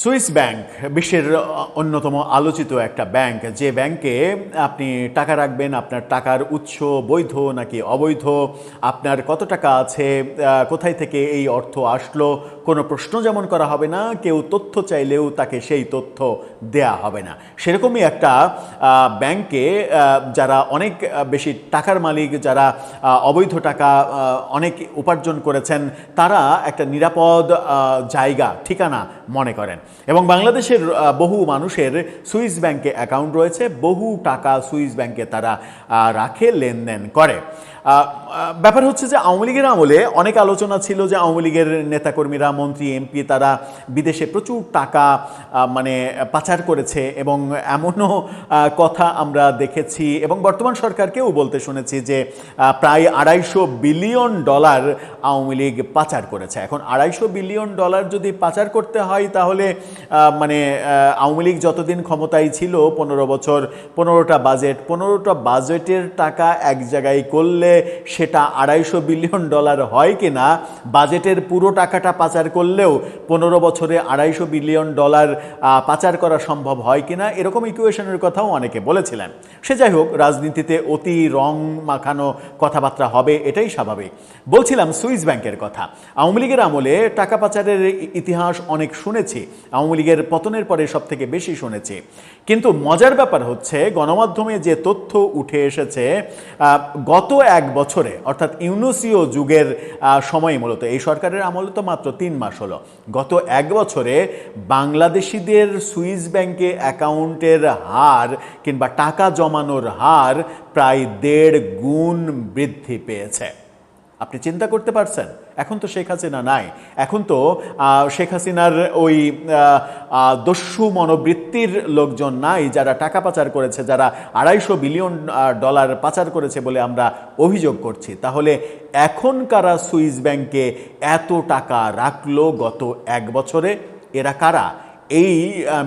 Swiss bank বিশ্বের অন্যতম আলোচিত একটা ব্যাংক, যে ব্যাংকে আপনি টাকা রাখবেন, আপনার টাকার উৎস বৈধ নাকি অবৈধ, আপনার কত টাকা আছে, কোথায় থেকে এই অর্থ আসলো, কোনো প্রশ্ন যেমন করা হবে না, কেউ তথ্য চাইলেও তাকে সেই তথ্য দেয়া হবে না। সেরকমই একটা ব্যাংকে যারা অনেক বেশি টাকার মালিক, যারা অবৈধ টাকা অনেক উপার্জন করেছেন, তারা একটা নিরাপদ জায়গা, ঠিকানা মনে করেন। এবং বাংলাদেশের বহু মানুষের সুইস ব্যাংকে অ্যাকাউন্ট রয়েছে, বহু টাকা সুইস ব্যাংকে তারা রাখে, লেনদেন করে। ব্যাপার হচ্ছে যে আওয়ামী লীগের আমলে অনেক আলোচনা ছিল যে আওয়ামী লীগের নেতাকর্মীরা, মন্ত্রী, এমপি তারা বিদেশে প্রচুর টাকা পাচার করেছে, এবং এমনও কথা আমরা দেখেছি এবং বর্তমান সরকারকেও বলতে শুনেছি যে প্রায় $250 বিলিয়ন আওয়ামী লীগ পাচার করেছে। এখন $250 বিলিয়ন যদি পাচার করতে হয়, তাহলে আওয়ামী লীগ যতদিন ক্ষমতায় ছিল, 15 বছর, 15টা বাজেট, 15টা বাজেটের টাকা এক জায়গায় করলে সেটা $250 বিলিয়ন হয় কিনা, বাজেটের পুরো টাকাটা পাচার করলেও 15 বছরে $250 বিলিয়ন পাচার করা সম্ভব হয় কিনা, এরকম ইকুয়েশনের কথাও অনেকে বলেছিলেন। সে যাই হোক, রাজনীতিতে অতি রং মাখানো কথাবার্তা হবে, এটাই স্বাভাবিক। বলছিলাম সুইস ব্যাংকের কথা। আওয়ামী লীগের আমলে টাকা পাচারের ইতিহাস অনেক শুনেছি, আওয়ামী লীগের পতনের পরে সব থেকে বেশি শুনেছি। কিন্তু মজার ব্যাপার হচ্ছে, গণমাধ্যমে যে তথ্য উঠে এসেছে গত এক বছরে, অর্থাৎ ইউনুসীয় যুগের সময়, মূলত এই সরকারের আমলে তো মাত্র 3 মাস হলো, গত এক বছরে বাংলাদেশিদের সুইস ব্যাংকে অ্যাকাউন্টের হার কিংবা টাকা জমানোর হার প্রায় 1.5 গুণ বৃদ্ধি পেয়েছে। আপনি চিন্তা করতে পারছেন? এখন তো শেখ হাসিনা নাই, এখন তো শেখ হাসিনার ওই দস্যু মনোবৃত্তির লোকজন নাই যারা টাকা পাচার করেছে, যারা $250 বিলিয়ন পাচার করেছে বলে আমরা অভিযোগ করছি। তাহলে এখন কারা সুইস ব্যাংকে এত টাকা রাখলো গত এক বছরে? এরা কারা? এই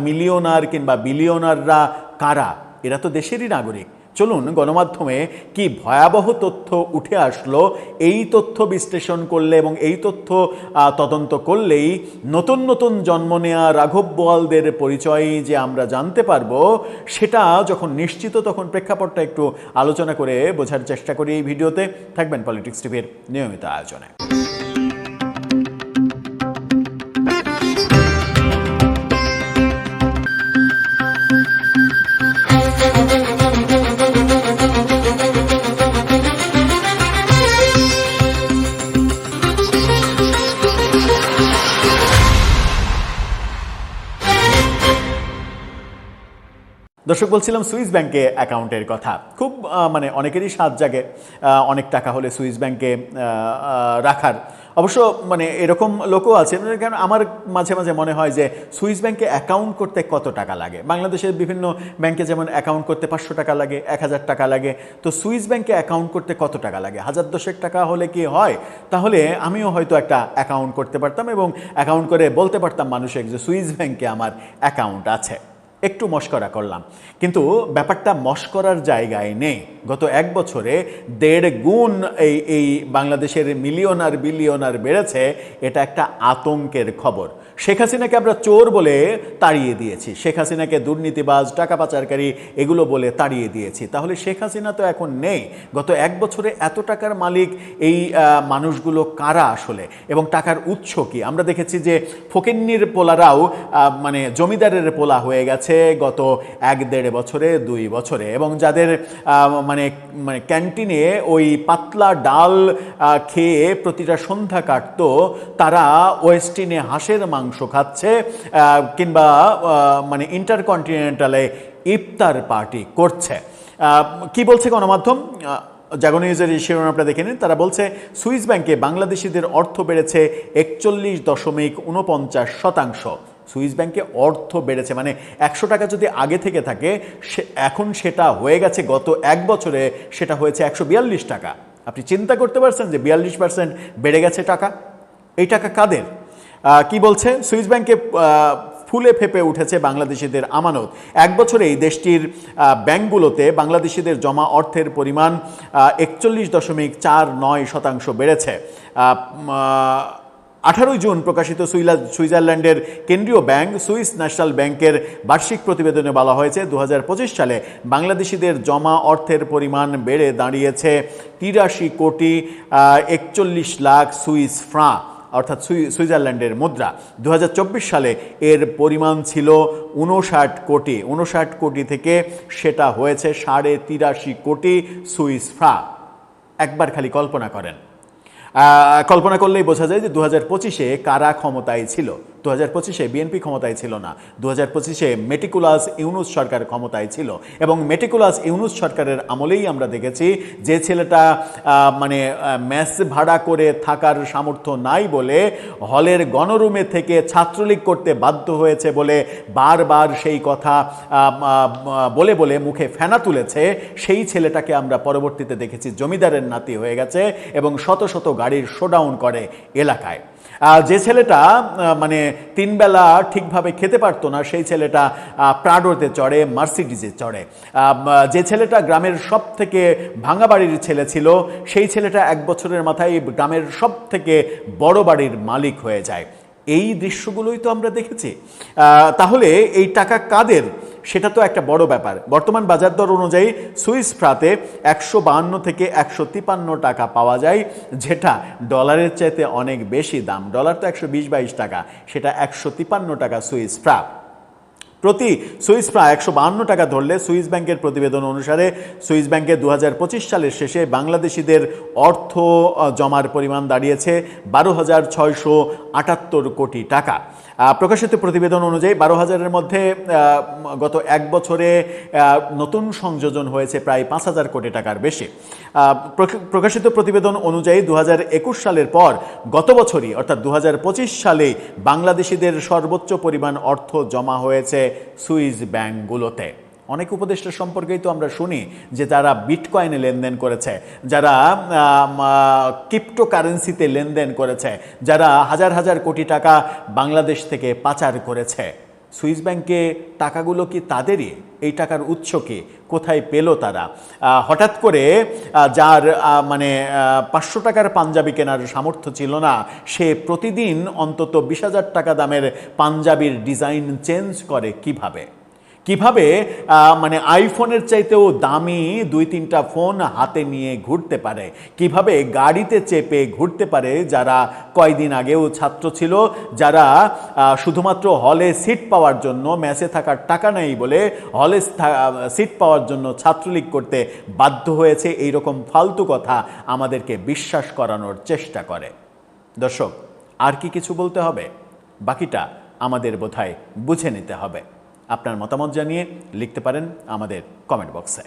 মিলিয়নার কিংবা বিলিয়নাররা কারা? এরা তো দেশেরই নাগরিক। চলুন, গণমাধ্যমে কি ভয়াবহ তথ্য উঠে আসলো, এই তথ্য বিশ্লেষণ করলে এবং এই তথ্য তদন্ত করলেই নতুন নতুন জন্ম নেয়া রাঘব বোয়ালদের পরিচয় যে আমরা জানতে পারবো, সেটা যখন নিশ্চিত, তখন প্রেক্ষাপটটা একটু আলোচনা করে বোঝার চেষ্টা করি এই ভিডিওতে। থাকবেন পলিটিক্স টিভির নিয়মিত আয়োজনে। দর্শক, বলছিলাম সুইস ব্যাংকে অ্যাকাউন্টের কথা। খুব অনেকেরই স্বাদ জাগে অনেক টাকা হলে সুইস ব্যাংকে রাখার। অবশ্য এরকম লোকও আছে, কারণ আমার মাঝে মাঝে মনে হয় যে সুইস ব্যাংকে অ্যাকাউন্ট করতে কত টাকা লাগে। বাংলাদেশের বিভিন্ন ব্যাংকে যেমন অ্যাকাউন্ট করতে 500 টাকা লাগে, 1000 টাকা লাগে, তো সুইস ব্যাংকে অ্যাকাউন্ট করতে কত টাকা লাগে? 1010 টাকা হলে কি হয়? তাহলে আমিও হয়তো একটা অ্যাকাউন্ট করতে পারতাম এবং অ্যাকাউন্ট করে বলতে পারতাম মানুষকে যে সুইস ব্যাংকে আমার অ্যাকাউন্ট আছে। একটু মস্করা করলাম, কিন্তু ব্যাপারটা মস্করার জায়গায় নেই। গত এক বছরে 1.5 গুণ এই বাংলাদেশের মিলিয়নার বিলিয়নার বেড়েছে। এটা একটা আতঙ্কের খবর। শেখ হাসিনাকে আমরা চোর বলে তাড়িয়ে দিয়েছি, শেখ হাসিনাকে দুর্নীতিবাজ, টাকা পাচারকারী এগুলো বলে তাড়িয়ে দিয়েছি। তাহলে শেখ হাসিনা তো এখন নেই। গত এক বছরে এত টাকার মালিক এই মানুষগুলো কারা আসলে, এবং টাকার উৎস কি? আমরা দেখেছি যে ফকিন্নির পোলারাও জমিদারের পোলা হয়ে গেছে গত 1-1.5 বছরে, 2 বছরে, এবং যাদের ক্যান্টিনে ওই পাতলা ডাল খেয়ে প্রতিটা সন্ধ্যা কাটতো, তারা ওয়েস্টিনে হাঁসের মাংস খাচ্ছে, কিংবা ইন্টারকন্টিনেন্টালে ইফতার পার্টি করছে। কি বলছে গণমাধ্যম? জাগো নিউজের শিরোনাম আপনারা দেখে নিন। তারা বলছে সুইস ব্যাংকে বাংলাদেশিদের অর্থ বেড়েছে 41.49%। সুইস ব্যাংকে অর্থ বেড়েছে, 100 টাকা যদি আগে থেকে থাকে, এখন সেটা হয়ে গেছে গত এক বছরে সেটা হয়েছে 142 টাকা। আপনি চিন্তা করতে পারছেন যে 42% বেড়ে গেছে টাকা? এই টাকা কাদের? কি বলছে? সুইস ব্যাংকে ফুলে ফেপে উঠেছে বাংলাদেশিদের আমানত। এক বছরে এই দেশটির ব্যাংকগুলোতে বাংলাদেশিদের জমা অর্থের পরিমাণ 41.49% বেড়েছে। জুন প্রকাশিত সুইজারল্যান্ডের কেন্দ্রীয় ব্যাংক সুইস ন্যাশনাল ব্যাংকের বার্ষিক প্রতিবেদনে বলা হয়েছে 2025 সালে বাংলাদেশিদের জমা অর্থের পরিমাণ বেড়ে দাঁড়িয়েছে 83 কোটি 41 লাখ সুইস ফ্রাঁ, অর্থাৎ সুইজারল্যান্ডের মুদ্রা। 2024 সালে এর পরিমাণ ছিল 59 কোটি থেকে সেটা হয়েছে 83.5 কোটি সুইস ফ্রাঁ। একবার খালি কল্পনা করেন, কল্পনা করলেই বোঝা যায় যে 2025-এ কারা ক্ষমতায় ছিল। 2025-এ বিএনপি ক্ষমতায় ছিল না, 2025-এ মেটিকুলাস ইউনুস সরকার ক্ষমতায় ছিল। এবং মেটিকুলাস ইউনুস সরকারের আমলেই আমরা দেখেছি যে ছেলেটা মানে মেস ভাড়া করে থাকার সামর্থ্য নাই বলে হলের গণরুমে থেকে ছাত্রলীগ করতে বাধ্য হয়েছে বলে বারবার সেই কথা বলে বলে মুখে ফেনা তুলেছে, সেই ছেলেটাকে আমরা পরবর্তীতে দেখেছি জমিদারের নাতি হয়ে গেছে এবং শত শত গাড়ির শোডাউন করে এলাকায়। যে ছেলেটা মানে 3 বেলা ঠিকভাবে খেতে পারতো না, সেই ছেলেটা প্রাডোতে চড়ে, মার্সিডিজে চড়ে। যে ছেলেটা গ্রামের সব থেকে ভাঙা বাড়ির ছেলে ছিল, সেই ছেলেটা 1 বছরের মাথায় গ্রামের সব থেকে বড় বাড়ির মালিক হয়ে যায়। এই দৃশ্যগুলোই তো আমরা দেখেছি। তাহলে এই টাকা কাদের, সেটা তো একটা বড় ব্যাপার। বর্তমান বাজার দর অনুযায়ী সুইস ফ্রাতে 152 থেকে 153 টাকা পাওয়া যায়, যেটা ডলারের চাইতে অনেক বেশি দাম। ডলার তো 120-22 টাকা, সেটা 153 টাকা সুইস ফ্রা। প্রতি সুইস ফ্রা 152 টাকা ধরলে সুইস ব্যাংকের প্রতিবেদন অনুসারে সুইস ব্যাংকে 2025 সালের শেষে বাংলাদেশিদের অর্থ জমার পরিমাণ দাঁড়িয়েছে 12,678 কোটি টাকা। প্রকাশিত প্রতিবেদন অনুযায়ী 12,000-এর মধ্যে গত 1 বছরে নতুন সংযোজন হয়েছে প্রায় 5,000 কোটি টাকার বেশি। প্রকাশিত প্রতিবেদন অনুযায়ী 2021 সালের পর গত বছরই অর্থাৎ 2025 সালে বাংলাদেশিদের সর্বোচ্চ পরিমাণ অর্থ জমা হয়েছে সুইস ব্যাংকগুলোতে। অনেক উপদেষ্টা সম্পর্কেই তো আমরা শুনি যে যারা বিটকয়েনে লেনদেন করেছে, যারা ক্রিপ্টোকারেন্সিতে লেনদেন করেছে, যারা হাজার হাজার কোটি টাকা বাংলাদেশ থেকে পাচার করেছে। সুইস ব্যাংকে টাকাগুলো কি তাদেরই? এই টাকার উৎস কি? কোথায় পেল তারা? হঠাৎ করে যার মানে 500 টাকার পাঞ্জাবি কেনার সামর্থ্য ছিল না, সে প্রতিদিন অন্তত 20,000 টাকা দামের পাঞ্জাবির ডিজাইন চেঞ্জ করে কিভাবে? কিভাবে মানে আইফোনের চাইতেও দামি 2-3টা ফোন হাতে নিয়ে ঘুরতে পারে? কিভাবে গাড়িতে চেপে ঘুরতে পারে যারা কয়দিন আগেও ছাত্র ছিল, যারা শুধুমাত্র হলে সিট পাওয়ার জন্য, মেসে থাকার টাকা নেই বলে হলে সিট পাওয়ার জন্য ছাত্রলীগ করতে বাধ্য হয়েছে, এই রকম ফালতু কথা আমাদেরকে বিশ্বাস করানোর চেষ্টা করে। দর্শক, আর কি কিছু বলতে হবে? বাকিটা আমাদের বোধহয় বুঝে নিতে হবে। আপনার মতামত জানিয়ে লিখতে পারেন আমাদের কমেন্ট বক্সে।